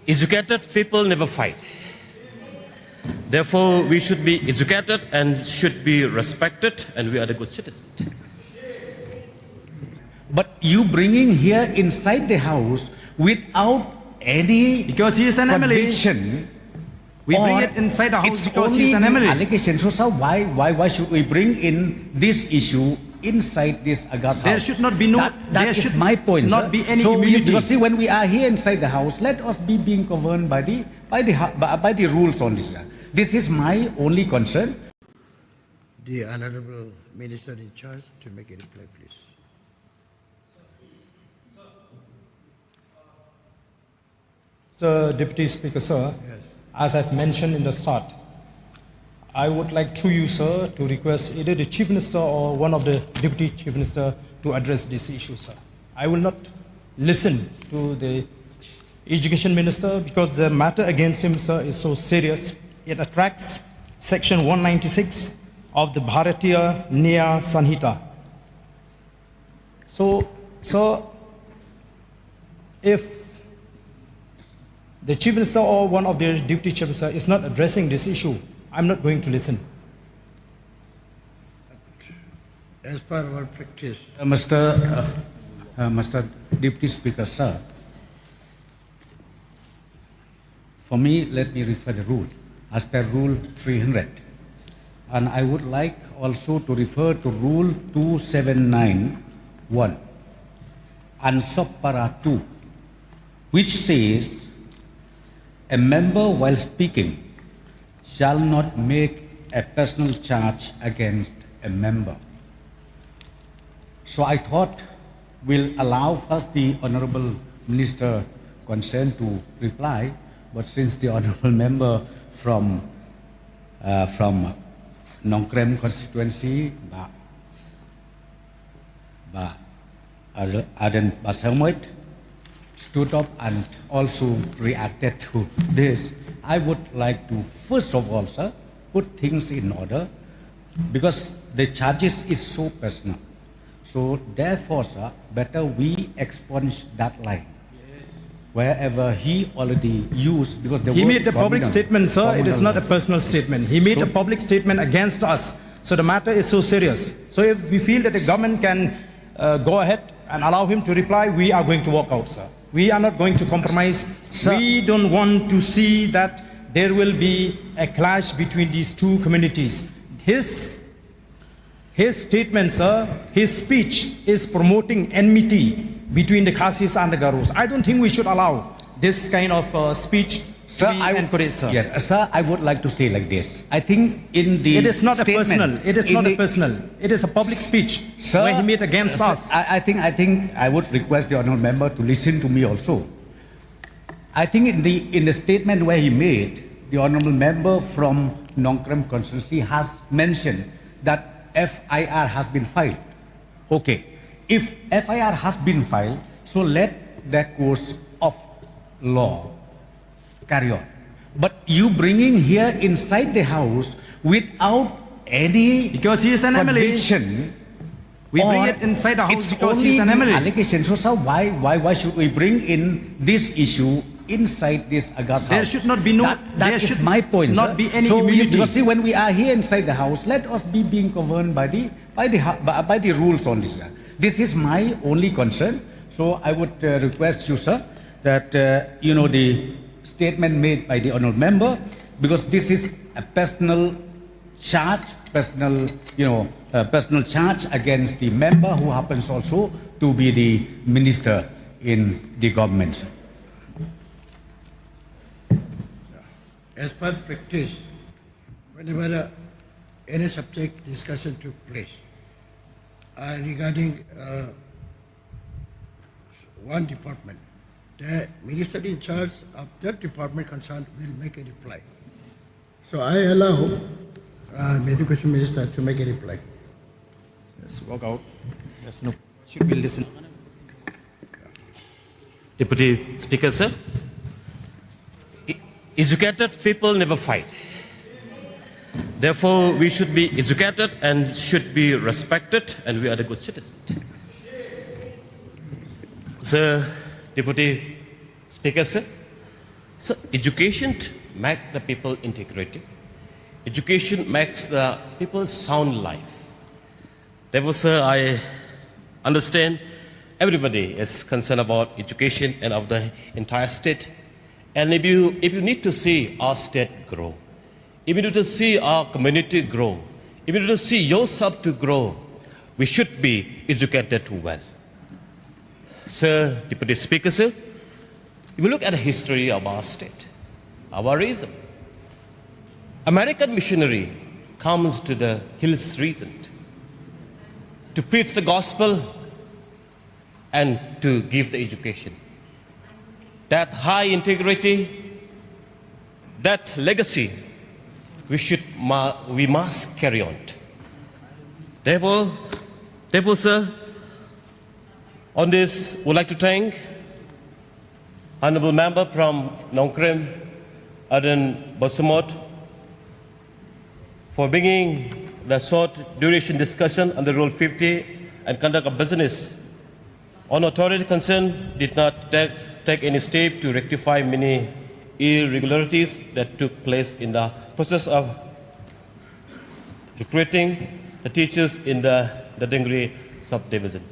Educated people never fight. Therefore, we should be educated and should be respected, and we are the good citizens. But you bringing here inside the house without any Because he is an MLA. conviction. We bring or it inside the house it's because only he's an the MLA. allegation. So sir, why should we bring in this issue inside this August There house? should not be no. That there is should my point, not sir. be any so immunity. because see, when we are here inside the house, let us be being governed by the rules on this. Sir. This is my only concern. The Honorable Minister in charge to make a reply, please. Mr. Deputy Speaker, sir, Yes. as I've mentioned in the start, I would like through you, sir, to request either the Chief Minister or one of the Deputy Chief Minister to address this issue, sir. I will not listen to the Education Minister because the matter against him, sir, is so serious. It attracts Section 196 of the Bharatiya Nyaya Sanhita. So, sir, if the Chief Minister or one of the Deputy Chief Minister is not addressing this issue, I'm not going to listen. As per our practice, Mr. Deputy Speaker, sir, for me, let me refer the rule as per Rule 300. And I would like also to refer to Rule 2791 and Subpara 2, which says, a member while speaking shall not make a personal charge against a member. So I thought we'll allow first the Honorable Minister concerned to reply, but since the Honorable Member from Nongkrem constituency, Ardent Naba stood up and also reacted to this, I would like to first of all, sir, put things in order because the charges is so personal. So therefore, sir, better we expunge that line. Wherever he already used, because the He word made a public communal- statement, sir. It is not a communal- personal statement. He made a public statement against us. So the matter is so serious. So if we feel that the government can go ahead and allow him to reply, we are going to walk out, sir. We are not going to compromise. Sir. We don't want to see that there will be a clash between these two communities. His statement, sir, his speech is promoting enmity between the Khasis and the Garos. I don't think we should allow this kind of speech to be encouraged, sir. Yes, sir, I would like to say like this. I think in the It is not statement, a personal. It is in not the- a personal. It is a public speech Sir, where he made against us. I think I would request the honourable member to listen to me also. I think in the statement where he made, the honourable member from Nongkrem constituency has mentioned that FIR has been filed. Okay, if FIR has been filed, so let the course of law carry on. But you bringing here inside the house without any Because he is an MLA. conviction. We bring or it inside the house it's because only he's an the MLA. allegation. So sir, why should we bring in this issue inside this August There house? should not be no. That there is should my point, not sir. be any so immunity. because see, when we are here inside the house, let us be being governed by the rules on this. Sir. This is my only concern. So I would request you, sir, that the statement made by the honourable member, because this is a personal charge, personal charge against the member who happens also to be the minister in the government. Sir. as per practice, whenever any subject discussion took place regarding one department, the minister in charge of that department concerned will make a reply. So I allow Education Minister to make a reply. Let's walk out. Yes, no. Should we listen? Deputy Speaker, sir. Educated people never fight. Therefore, we should be educated and should be respected, and we are the good citizens. Sir, Deputy Speaker, sir. So education makes the people integrated. Education makes the people sound life. Therefore, sir, I understand everybody is concerned about education and of the entire state. And if you need to see our state grow, if you need to see our community grow, if you need to see yourself to grow, we should be educated well. Sir, Deputy Speaker, sir, if you look at the history of our state, our region, American missionary comes to the hills region to preach the gospel and to give the education. That high integrity, that legacy, we must carry on. Therefore, sir, on this, I would like to thank Honorable Member from Nongkrem, Ardent Naba, for bringing the short duration discussion under Rule 50 and conduct of business. On authority concerned did not take any step to rectify many irregularities that took place in the process of recruiting the teachers in the Dengri subdivision.